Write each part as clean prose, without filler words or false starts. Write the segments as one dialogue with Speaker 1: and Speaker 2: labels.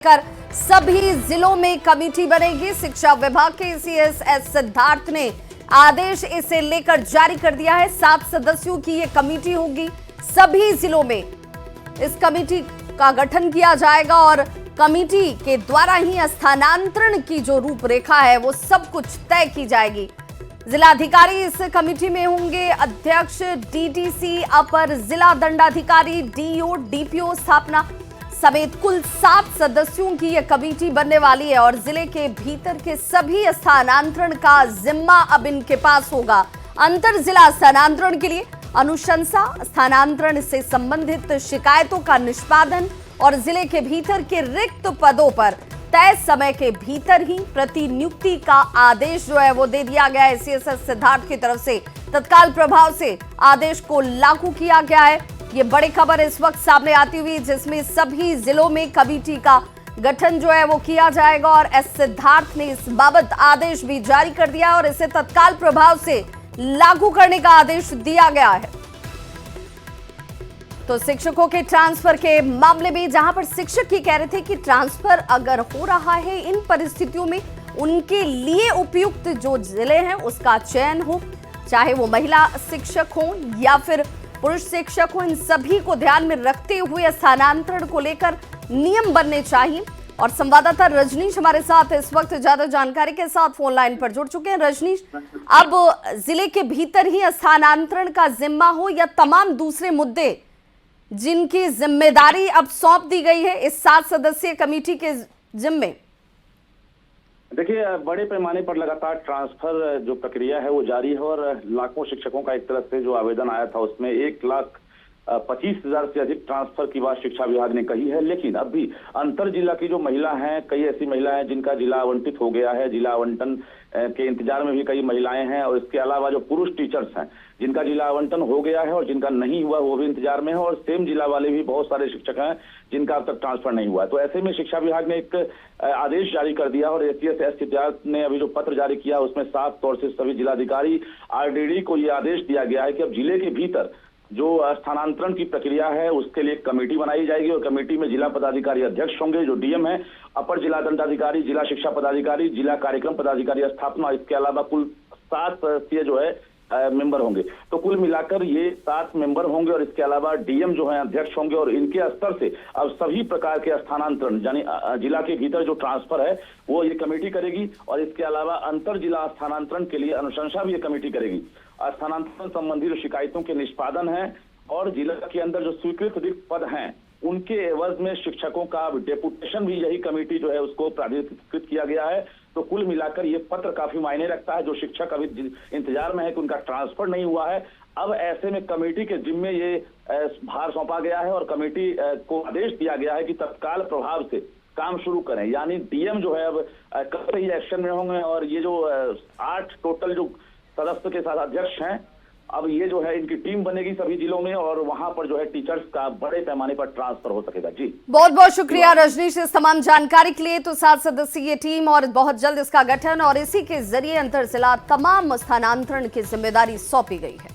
Speaker 1: कर सभी जिलों में कमेटी बनेगी। शिक्षा विभाग के सीएस सिद्धार्थ ने आदेश इसे लेकर जारी कर दिया है। 7 सदस्यों की ये कमेटी होगी। सभी जिलों में इस कमेटी का गठन किया जाएगा और कमेटी के द्वारा ही स्थानांतरण की जो रूपरेखा है वो सब कुछ तय की जाएगी। जिलाधिकारी इस कमेटी में होंगे। अध्यक्ष, डीडीसी, अपर जिला दंडाधिकारी, डीओ, डीपीओ स्थापना समेत कुल 7 सदस्यों की यह कमेटी बनने वाली है और जिले के भीतर के सभी स्थानांतरण का जिम्मा अब इनके पास होगा। अंतर जिला स्थानांतरण के लिए अनुशंसा, स्थानांतरण से संबंधित शिकायतों का निष्पादन और जिले के भीतर के रिक्त पदों पर तय समय के भीतर ही प्रतिनियुक्ति का आदेश जो है वो दे दिया गया है। सीएस सिद्धार्थ की तरफ से तत्काल प्रभाव से आदेश को लागू किया गया है। ये बड़ी खबर इस वक्त सामने आती हुई जिसमें सभी जिलों में कमेटी का गठन जो है वो किया जाएगा और एस सिद्धार्थ ने इस बाबत आदेश भी जारी कर दिया और इसे तत्काल प्रभाव से लागू करने का आदेश दिया गया है। तो शिक्षकों के ट्रांसफर के मामले में जहां पर शिक्षक ये कह रहे थे कि ट्रांसफर अगर हो रहा है इन परिस्थितियों में उनके लिए उपयुक्त जो जिले हैं उसका चयन हो, चाहे वो महिला शिक्षक हो या फिर पुरुष शिक्षक हो, इन सभी को ध्यान में रखते हुए स्थानांतरण को लेकर नियम बनने चाहिए। और संवाददाता रजनीश हमारे साथ इस वक्त ज्यादा जानकारी के साथ फोन लाइन पर जुड़ चुके हैं। रजनीश, अब जिले के भीतर ही स्थानांतरण का जिम्मा हो या तमाम दूसरे मुद्दे जिनकी जिम्मेदारी अब सौंप दी गई है इस 7 सदस्यीय कमेटी के जिम्मे?
Speaker 2: देखिए, बड़े पैमाने पर लगातार ट्रांसफर जो प्रक्रिया है वो जारी है और लाखों शिक्षकों का एक तरफ से जो आवेदन आया था उसमें 1,25,000 से अधिक ट्रांसफर की बात शिक्षा विभाग ने कही है। लेकिन अब भी अंतर जिला की जो महिला हैं, कई ऐसी महिलाएं हैं जिनका जिला आवंटित हो गया है, जिला आवंटन के इंतजार में भी कई महिलाएं हैं और इसके अलावा जो पुरुष टीचर्स हैं जिनका जिला आवंटन हो गया है और जिनका नहीं हुआ वो भी इंतजार में है और सेम जिला वाले भी बहुत सारे शिक्षक हैं जिनका अब तक ट्रांसफर नहीं हुआ है। तो ऐसे में शिक्षा विभाग ने एक आदेश जारी कर दिया और एस सिद्धार्थ ने अभी जो पत्र जारी किया उसमें साफ तौर से सभी जिलाधिकारी, आरडीडी को ये आदेश दिया गया है कि अब जिले के भीतर जो स्थानांतरण की प्रक्रिया है उसके लिए कमेटी बनाई जाएगी और कमेटी में जिला पदाधिकारी अध्यक्ष होंगे जो डीएम है, अपर जिला दंडाधिकारी, जिला शिक्षा पदाधिकारी, जिला कार्यक्रम पदाधिकारी स्थापना, इसके अलावा कुल 7 सदस्यीय जो है मेंबर होंगे। तो कुल मिलाकर ये 7 मेंबर होंगे और इसके अलावा डीएम जो है अध्यक्ष होंगे और इनके स्तर से अब सभी प्रकार के स्थानांतरण यानी जिला के भीतर जो ट्रांसफर है वो ये कमेटी करेगी और इसके अलावा अंतर जिला स्थानांतरण के लिए अनुशंसा भी ये कमेटी करेगी। स्थानांतरण संबंधी जो शिकायतों के निष्पादन है और जिला के अंदर जो स्वीकृत रिक्त पद हैं उनके एवज में शिक्षकों का डेपुटेशन भी यही कमेटी जो है उसको प्राधिकृत किया गया है। तो कुल मिलाकर ये पत्र काफी मायने रखता है। जो शिक्षक अभी इंतजार में है कि उनका ट्रांसफर नहीं हुआ है, अब ऐसे में कमेटी के जिम्मे ये भार सौंपा गया है और कमेटी को आदेश दिया गया है कि तत्काल प्रभाव से काम शुरू करें। यानी डीएम जो है अब कल से ही एक्शन में होंगे और ये जो 8 टोटल जो सदस्य के साथ अध्यक्ष हैं अब ये जो है इनकी टीम बनेगी सभी जिलों में और वहां पर जो है टीचर्स का बड़े पैमाने पर ट्रांसफर हो सकेगा। जी
Speaker 1: बहुत बहुत शुक्रिया रजनीश इस तमाम जानकारी के लिए। तो 7 सदस्यीय टीम और बहुत जल्द इसका गठन और इसी के जरिए अंतर जिला तमाम स्थानांतरण की जिम्मेदारी सौंपी गई है।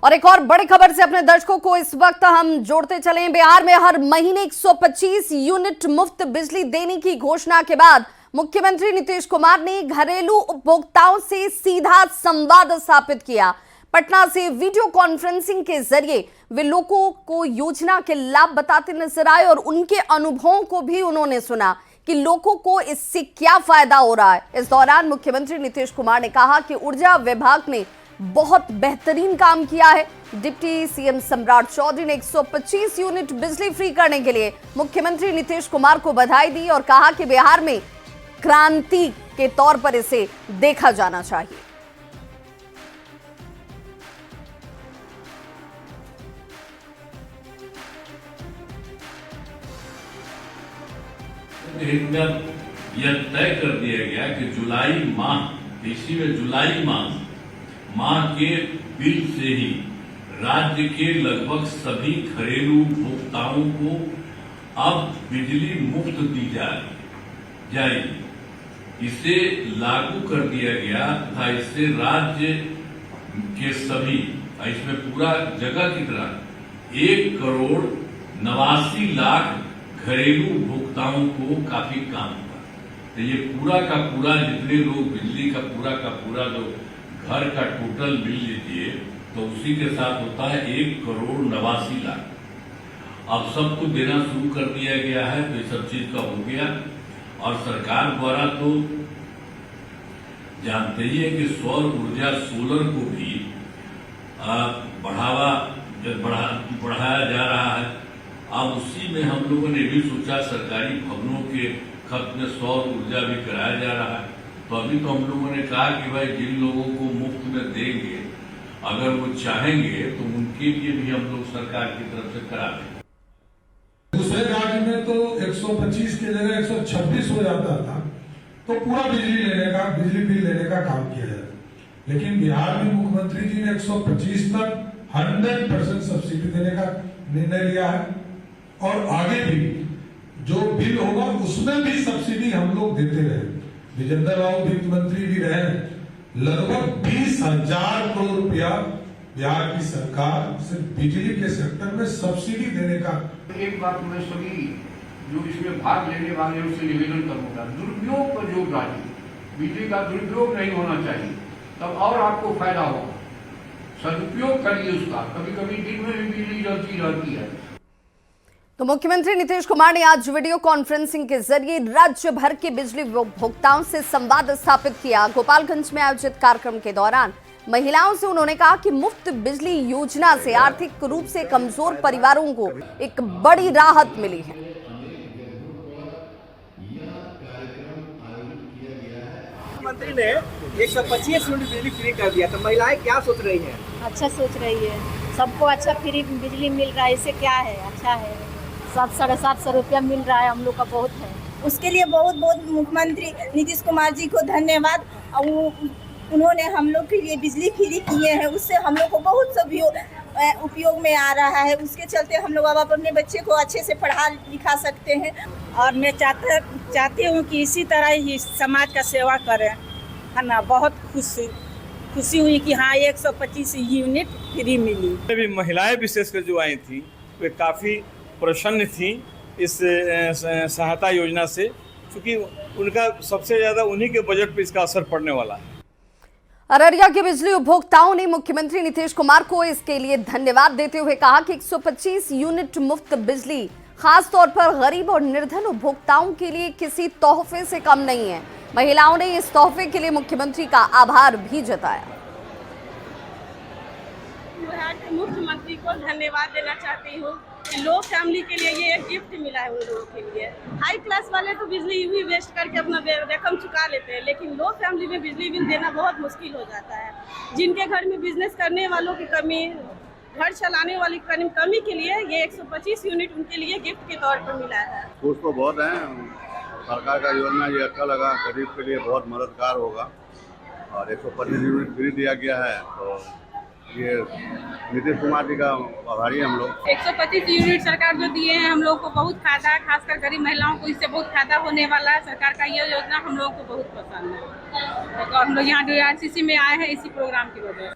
Speaker 1: और एक और बड़ी खबर से अपने दर्शकों को इस वक्त हम जोड़ते चलें। बिहार में हर महीने 125 यूनिट मुफ्त बिजली देने की घोषणा के बाद मुख्यमंत्री नीतीश कुमार ने घरेलू उपभोक्ताओं से सीधा संवाद स्थापित किया। पटना से वीडियो कॉन्फ्रेंसिंग के जरिए वे लोगों को योजना के लाभ बताते नजर आए और उनके अनुभवों को भी उन्होंने सुना कि लोगों को इससे क्या फायदा हो रहा है। इस दौरान मुख्यमंत्री नीतीश कुमार ने कहा कि ऊर्जा विभाग ने बहुत बेहतरीन काम किया है। डिप्टी सीएम सम्राट चौधरी ने 125 यूनिट बिजली फ्री करने के लिए मुख्यमंत्री नीतीश कुमार को बधाई दी और कहा कि बिहार में क्रांति के तौर पर इसे देखा जाना चाहिए।
Speaker 3: यह तय कर दिया गया कि जुलाई माह, इसी में जुलाई माह के बिल से ही राज्य के लगभग सभी घरेलू उपभोक्ताओं को अब बिजली मुफ्त दी जाएगी। इसे लागू कर दिया गया था। इससे राज्य के सभी, इसमें पूरा जगह की तरह 1,89,00,000 घरेलू उपभोक्ताओं को काफी काम था। तो ये पूरा का पूरा जितने लोग बिजली का पूरा जो घर का टोटल बिल लीजिए तो उसी के साथ होता है 1,89,00,000। अब सबको देना शुरू कर दिया गया है, तो ये सब चीज का हो गया। और सरकार द्वारा तो जानते ही है कि सौर ऊर्जा सोलर को भी बढ़ाया जा रहा है। अब उसी में हम लोगों ने भी सोचा सरकारी भवनों के खत में सौर ऊर्जा भी कराया जा रहा है। तो अभी तो हम लोगों ने कहा कि भाई जिन लोगों को मुफ्त में देंगे, अगर वो चाहेंगे तो उनके लिए भी हम लोग सरकार की तरफ से करा देंगे।
Speaker 4: दूसरे राज्य में तो 125 की जगह 126 हो जाता था, तो पूरा बिजली बिल लेने का काम किया जाता। लेकिन बिहार में मुख्यमंत्री जी ने 125 तक 100% सब्सिडी देने का निर्णय लिया है और आगे भी जो बिल होगा उसमें भी सब्सिडी हम लोग देते रहे। विजेंद्र राव वित्त मंत्री भी रहे, लगभग 20,000 करोड़ रुपया बिहार की सरकार सिर्फ बिजली के सेक्टर में सब्सिडी देने का।
Speaker 5: एक बात मैं सभी जो इसमें भाग लेने वाले हैं उससे निवेदन करूंगा, दुरुपयोग पर जोर डालिए। बिजली का दुरुपयोग नहीं होना चाहिए, तब और आपको फायदा होगा। सदुपयोग करिए उसका। कभी कभी दिन में भी बिजली रहती है।
Speaker 1: तो मुख्यमंत्री नीतीश कुमार ने आज वीडियो कॉन्फ्रेंसिंग के जरिए राज्य भर के बिजली उपभोक्ताओं से संवाद स्थापित किया। गोपालगंज में आयोजित कार्यक्रम के दौरान महिलाओं से उन्होंने कहा कि मुफ्त बिजली योजना से आर्थिक रूप से कमजोर परिवारों को एक बड़ी राहत मिली है।
Speaker 6: मुख्यमंत्री ने 125 यूनिट बिजली फ्री कर दिया, तो महिलाएं क्या सोच रही हैं?
Speaker 7: अच्छा सोच रही है, सबको अच्छा फ्री बिजली मिल रहा है, इससे क्या है, अच्छा है। 700-750 रुपया मिल रहा है, हम लोग का बहुत है।
Speaker 8: उसके लिए बहुत बहुत मुख्यमंत्री नीतीश कुमार जी को धन्यवाद। उन्होंने हम लोग के लिए बिजली फ्री किए हैं, उससे हम लोग को बहुत सब उपयोग में आ रहा है। उसके चलते हम लोग अब अपने बच्चे को अच्छे से पढ़ा लिखा सकते हैं।
Speaker 7: और मैं चाहती हूँ कि इसी तरह ही समाज का सेवा करें, है ना। बहुत खुशी हुई कि हाँ 125 यूनिट फ्री मिली।
Speaker 9: भी महिलाएं विशेषकर जो आई थी वे काफ़ी प्रसन्न थी इस सहायता योजना से, क्योंकि उनका सबसे ज़्यादा उन्हीं के बजट पर इसका असर पड़ने वाला है।
Speaker 1: अररिया के बिजली उपभोक्ताओं ने मुख्यमंत्री नीतीश कुमार को इसके लिए धन्यवाद देते हुए कहा कि 125 यूनिट मुफ्त बिजली खास तौर पर गरीब और निर्धन उपभोक्ताओं के लिए किसी तोहफे से कम नहीं है। महिलाओं ने इस तोहफे के लिए मुख्यमंत्री का आभार भी जताया।
Speaker 8: मुख्यमंत्री को धन्यवाद देना चाहती हूँ कि लो फैमिली के लिए ये एक गिफ्ट मिला है। उन लोगों के लिए हाई क्लास वाले तो बिजली भी वेस्ट करके अपना रकम चुका लेते हैं, लेकिन लो फैमिली में बिजली बिल देना बहुत मुश्किल हो जाता है। जिनके घर में बिजनेस करने वालों की कमी, घर चलाने वाली कमी के लिए ये 125 यूनिट उनके लिए गिफ्ट के तौर पर मिला है।
Speaker 10: खुश तो बहुत है, सरकार का योजना ये अच्छा लगा, गरीब के लिए बहुत मददगार होगा। और 125 यूनिट फ्री दिया गया है, तो ये नीतीश कुमार जी का आभारी हम लोग।
Speaker 8: 125 यूनिट सरकार जो दिए हैं हम लोग को बहुत फायदा है, खासकर गरीब महिलाओं को इससे बहुत फायदा होने वाला है। सरकार का ये योजना हम लोग को बहुत पसंद है, तो हम लोग यहाँ DRCC में आए हैं इसी प्रोग्राम की वजह से।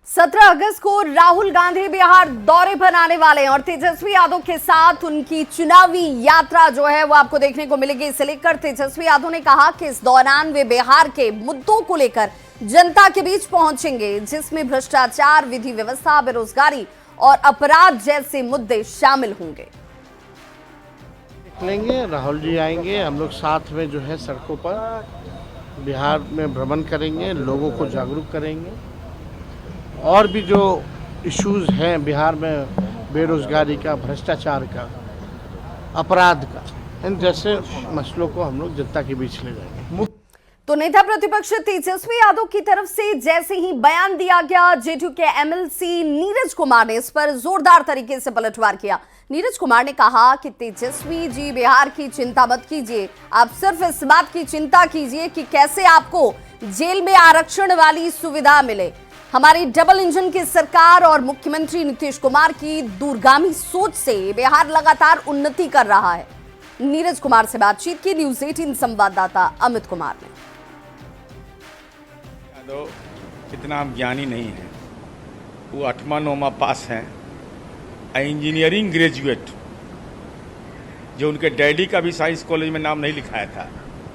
Speaker 1: 17 अगस्त को राहुल गांधी बिहार दौरे पर आने वाले हैं और तेजस्वी यादव के साथ उनकी चुनावी यात्रा जो है वो आपको देखने को मिलेगी। इसे लेकर तेजस्वी यादव ने कहा कि इस दौरान वे बिहार के मुद्दों को लेकर जनता के बीच पहुंचेंगे, जिसमें भ्रष्टाचार, विधि व्यवस्था, बेरोजगारी और अपराध जैसे मुद्दे शामिल होंगे।
Speaker 11: निकलेंगे, राहुल जी आएंगे, हम लोग साथ में जो है सड़कों पर बिहार में भ्रमण करेंगे, लोगों को जागरूक करेंगे। और भी जो इश्यूज हैं बिहार में, बेरोजगारी का, भ्रष्टाचार का, अपराध का, इन जैसे मसलों को हम लोग जनता के बीच ले जाएंगे।
Speaker 1: तो नेता प्रतिपक्ष तेजस्वी यादव की तरफ से जैसे ही बयान दिया गया, जेडीयू के MLC नीरज कुमार ने इस पर जोरदार तरीके से पलटवार किया। नीरज कुमार ने कहा कि तेजस्वी जी बिहार की चिंता मत कीजिए, आप सिर्फ इस बात की चिंता कीजिए कि कैसे आपको जेल में आरक्षण वाली सुविधा मिले। हमारी डबल इंजन की सरकार और मुख्यमंत्री नीतीश कुमार की दूरगामी सोच से बिहार लगातार उन्नति कर रहा है। नीरज कुमार से बातचीत की न्यूज़ 18 संवाददाता अमित कुमार ने।
Speaker 9: यादव इतना ज्ञानी नहीं है, वो 8वां 9वां पास है, इंजीनियरिंग ग्रेजुएट जो उनके डैडी का भी साइंस कॉलेज में नाम नहीं लिखाया था,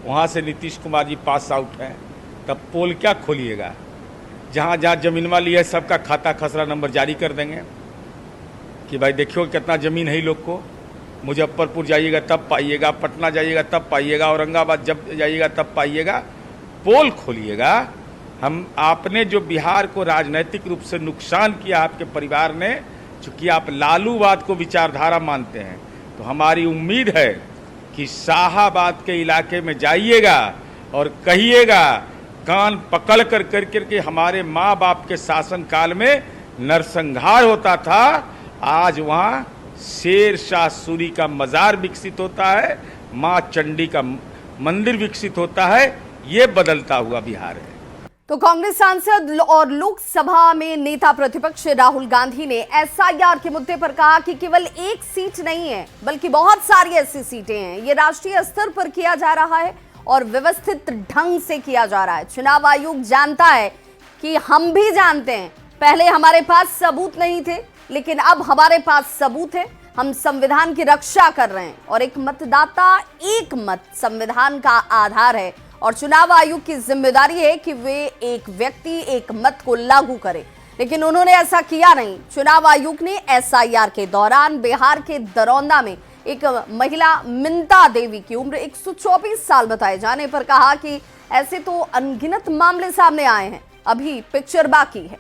Speaker 9: वहाँ से नीतीश कुमार जी पास आउट हैं, तब पोल क्या खोलिएगा? जहाँ जहाँ जमीनवा लिया है सबका खाता खसरा नंबर जारी कर देंगे कि भाई देखियो कितना ज़मीन है लोग को। मुजफ्फरपुर जाइएगा तब पाइएगा, पटना जाइएगा तब पाइएगा, औरंगाबाद जब जाइएगा तब पाइएगा। पोल खोलिएगा। हम आपने जो बिहार को राजनीतिक रूप से नुकसान किया आपके परिवार ने, चूँकि आप लालूवाद को विचारधारा मानते हैं, तो हमारी उम्मीद है कि शाहाबाद के इलाके में जाइएगा और कहिएगा कान पकड़ कर करके हमारे माँ बाप के शासनकाल में नरसंहार होता था, आज वहाँ शेर शाह सूरी का मज़ार विकसित होता है, माँ चंडी का मंदिर विकसित होता है। ये बदलता हुआ बिहार है।
Speaker 1: तो कांग्रेस सांसद और लोकसभा में नेता प्रतिपक्ष राहुल गांधी ने एसआईआर के मुद्दे पर कहा कि केवल एक सीट नहीं है बल्कि बहुत सारी ऐसी सीटें हैं। ये राष्ट्रीय स्तर पर किया जा रहा है और व्यवस्थित ढंग से किया जा रहा है। चुनाव आयोग जानता है कि हम भी जानते हैं, पहले हमारे पास सबूत नहीं थे लेकिन अब हमारे पास सबूत है। हम संविधान की रक्षा कर रहे हैं और एक मतदाता एक मत संविधान का आधार है और चुनाव आयोग की जिम्मेदारी है कि वे एक व्यक्ति एक मत को लागू करे, लेकिन उन्होंने ऐसा किया नहीं। चुनाव आयोग ने एसआईआर के दौरान बिहार के दरौंदा में एक महिला मिंता देवी की उम्र 124 साल बताए जाने पर कहा कि ऐसे तो अनगिनत मामले सामने आए हैं, अभी पिक्चर बाकी है।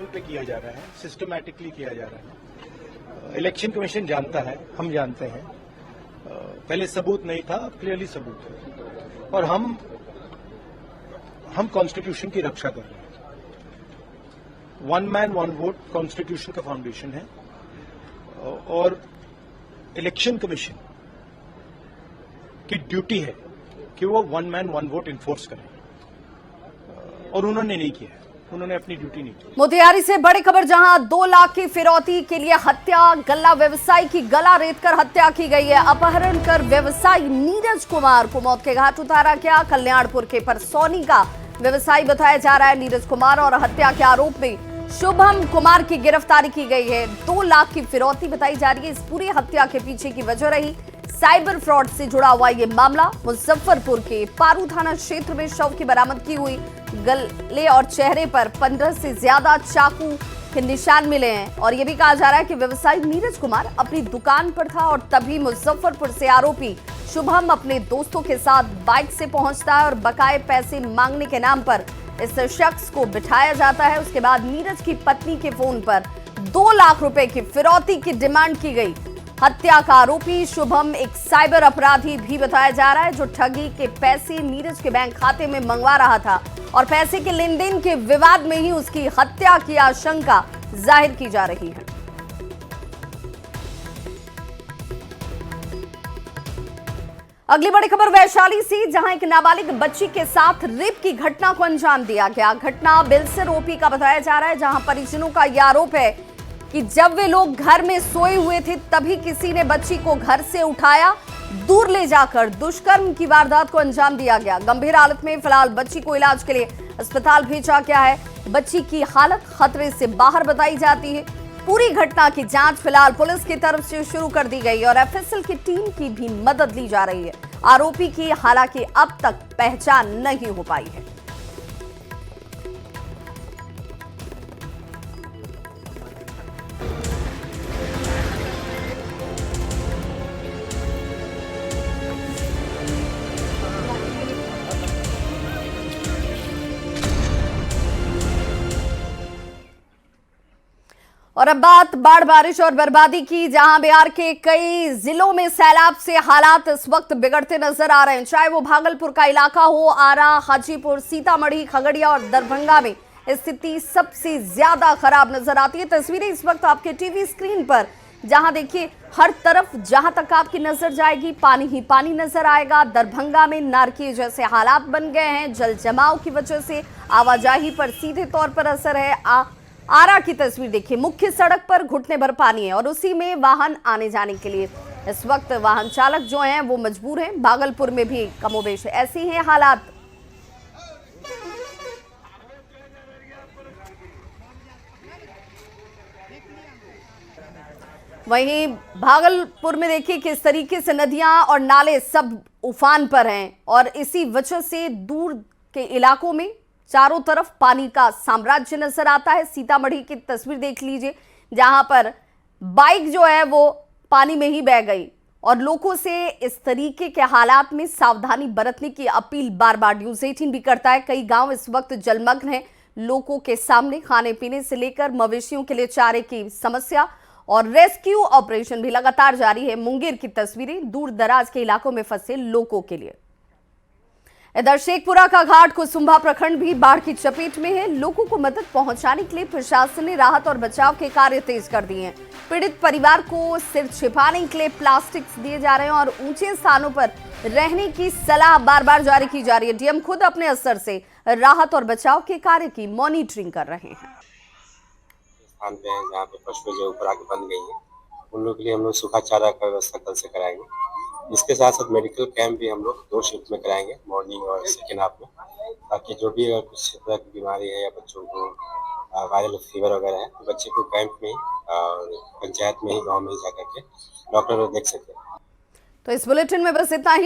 Speaker 12: पे किया जा रहा है, सिस्टमैटिकली किया जा रहा है। इलेक्शन कमीशन जानता है, हम जानते हैं, पहले सबूत नहीं था, क्लियरली सबूत है और हम कॉन्स्टिट्यूशन की रक्षा कर रहे हैं। One man one vote constitution का फाउंडेशन है और इलेक्शन कमीशन की ड्यूटी है कि वो one man one vote enforce करें और उन्होंने नहीं किया, उन्होंने अपनी ड्यूटी नहीं की।
Speaker 1: मोतिहारी से बड़ी खबर, जहां 2 लाख की फिरौती के लिए हत्या, गल्ला व्यवसायी की गला रेतकर हत्या की गई है। अपहरण कर व्यवसायी नीरज कुमार को मौत के घाट उतारा गया। कल्याणपुर के परसौनी का व्यवसायी बताया जा रहा है नीरज कुमार और हत्या के आरोप में शुभम कुमार की गिरफ्तारी की गई है। 2 लाख की फिरौती बताई जा रही है। इस पूरी हत्या के पीछे की वजह रही साइबर फ्रॉड से जुड़ा हुआ ये मामला। मुजफ्फरपुर के पारू थाना क्षेत्र में शव की बरामदगी हुई। गले और चेहरे पर 15 से ज्यादा चाकू के निशान मिले हैं और यह भी कहा जा रहा है कि व्यवसायी नीरज कुमार अपनी दुकान पर था और तभी मुजफ्फरपुर से आरोपी शुभम अपने दोस्तों के साथ बाइक से पहुंचता है और बकाए पैसे मांगने के नाम पर इस शख्स को बिठाया जाता है। उसके बाद नीरज की पत्नी के फोन पर 2 लाख रुपए की फिरौती की डिमांड की गई। हत्या का आरोपी शुभम एक साइबर अपराधी भी बताया जा रहा है जो ठगी के पैसे नीरज के बैंक खाते में मंगवा रहा था और पैसे के लेन देन के विवाद में ही उसकी हत्या की आशंका जाहिर की जा रही है। अगली बड़ी खबर वैशाली से, जहां एक नाबालिग बच्ची के साथ रेप की घटना को अंजाम दिया गया। घटना बेलसर ओपी का बताया जा रहा है, जहां परिजनों का यह आरोप है कि जब वे लोग घर में सोए हुए थे तभी किसी ने बच्ची को घर से उठाया, दूर ले जाकर दुष्कर्म की वारदात को अंजाम दिया गया। गंभीर हालत में फिलहाल बच्ची को इलाज के लिए अस्पताल भेजा गया है। बच्ची की हालत खतरे से बाहर बताई जाती है। पूरी घटना की जांच फिलहाल पुलिस की तरफ से शुरू कर दी गई और एफएसएल की टीम की भी मदद ली जा रही है। आरोपी की हालांकि अब तक पहचान नहीं हो पाई है। और अब बात बाढ़, बारिश और बर्बादी की, जहां बिहार के कई जिलों में सैलाब से हालात इस वक्त बिगड़ते नजर आ रहे हैं। चाहे वो भागलपुर का इलाका हो, आरा, हाजीपुर, सीतामढ़ी, खगड़िया और दरभंगा में स्थिति सबसे ज्यादा खराब नजर आती है। तस्वीरें इस वक्त आपके टीवी स्क्रीन पर, जहां देखिए हर तरफ जहां तक आपकी नजर जाएगी पानी ही पानी नजर आएगा। दरभंगा में नारकीय जैसे हालात बन गए हैं। जल जमाव की वजह से आवाजाही पर सीधे तौर पर असर है। आरा की तस्वीर देखिए, मुख्य सड़क पर घुटने भर पानी है और उसी में वाहन आने जाने के लिए इस वक्त वाहन चालक जो हैं वो मजबूर हैं। भागलपुर में भी कमोबेश ऐसे हैं हालात। वहीं भागलपुर में देखिए किस तरीके से नदियां और नाले सब उफान पर हैं और इसी वजह से दूर के इलाकों में चारों तरफ पानी का साम्राज्य नजर आता है। सीतामढ़ी की तस्वीर देख लीजिए जहां पर बाइक जो है वो पानी में ही बह गई और लोगों से इस तरीके के हालात में सावधानी बरतने की अपील बार बार न्यूज़ 18 भी करता है। कई गांव इस वक्त जलमग्न हैं। लोगों के सामने खाने पीने से लेकर मवेशियों के लिए चारे की समस्या और रेस्क्यू ऑपरेशन भी लगातार जारी है। मुंगेर की तस्वीरें दूर दराज के इलाकों में फंसे लोगों के लिए। इधर शेखपुरा का घाट कुसुम्भा प्रखंड भी बाढ़ की चपेट में है। लोगों को मदद पहुंचाने के लिए प्रशासन ने राहत और बचाव के कार्य तेज कर दिए हैं। पीड़ित परिवार को सिर छिपाने के लिए प्लास्टिक दिए जा रहे हैं और ऊंचे स्थानों पर रहने की सलाह बार बार जारी की जा रही है। डीएम खुद अपने असर से राहत और बचाव के कार्य की मॉनिटरिंग कर रहे हैं।
Speaker 13: स्थान पे हैं जहाँ पे पशु जो ऊपर आके बंद गई है उन लोगों के लिए हम लोग सूखा चारा का व्यवस्था कल से कराएंगे। इसके साथ साथ मेडिकल कैंप भी हम लोग 2 शिफ्ट में कराएंगे, मॉर्निंग और सेकेंड हाफ में, ताकि जो भी अगर कुछ तरह की बीमारी है या बच्चों को वायरल फीवर वगैरह है तो बच्चे को कैंप में और पंचायत में ही गाँव में ही जाकर के डॉक्टर देख सकते हैं।
Speaker 1: तो इस बुलेटिन में बस इतना ही।